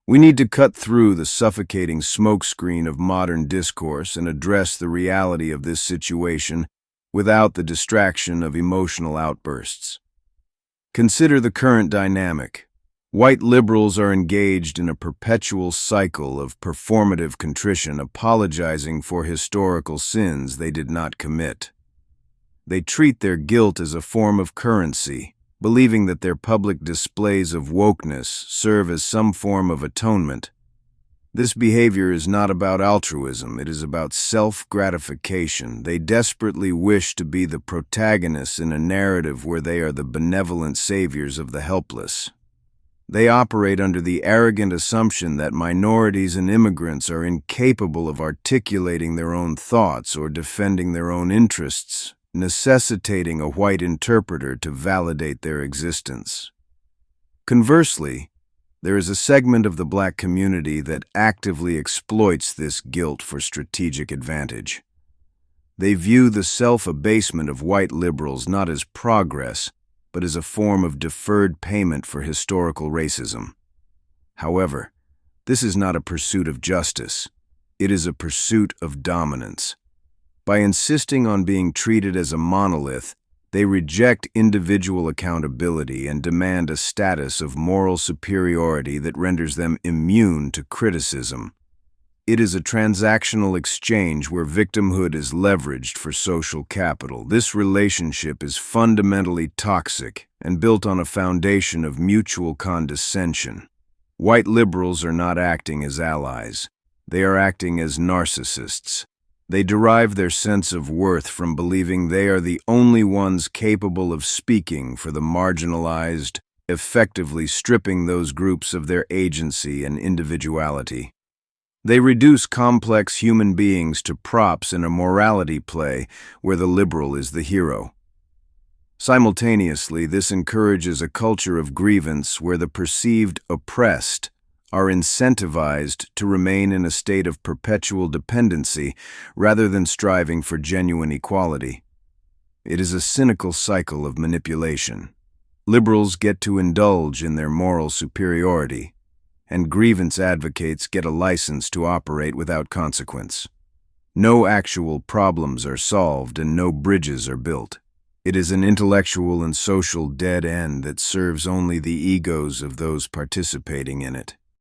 We need to cut through the suffocating smokescreen of modern discourse and address the reality of this situation without the distraction of emotional outbursts. Consider the current dynamic. White liberals are engaged in a perpetual cycle of performative contrition, apologizing for historical sins they did not commit. They treat their guilt as a form of currency, believing that their public displays of wokeness serve as some form of atonement. This behavior is not about altruism, it is about self-gratification. They desperately wish to be the protagonists in a narrative where they are the benevolent saviors of the helpless. They operate under the arrogant assumption that minorities and immigrants are incapable of articulating their own thoughts or defending their own interests, necessitating a white interpreter to validate their existence. Conversely, there is a segment of the Black community that actively exploits this guilt for strategic advantage. They view the self-abasement of white liberals not as progress, but as a form of deferred payment for historical racism. However, this is not a pursuit of justice. It is a pursuit of dominance. By insisting on being treated as a monolith, they reject individual accountability and demand a status of moral superiority that renders them immune to criticism. It is a transactional exchange where victimhood is leveraged for social capital. This relationship is fundamentally toxic and built on a foundation of mutual condescension. White liberals are not acting as allies. They are acting as narcissists. They derive their sense of worth from believing they are the only ones capable of speaking for the marginalized, effectively stripping those groups of their agency and individuality. They reduce complex human beings to props in a morality play where the liberal is the hero. Simultaneously, this encourages a culture of grievance where the perceived oppressed are incentivized to remain in a state of perpetual dependency rather than striving for genuine equality. It is a cynical cycle of manipulation. Liberals get to indulge in their moral superiority, and grievance advocates get a license to operate without consequence. No actual problems are solved and no bridges are built. It is an intellectual and social dead end that serves only the egos of those participating in it.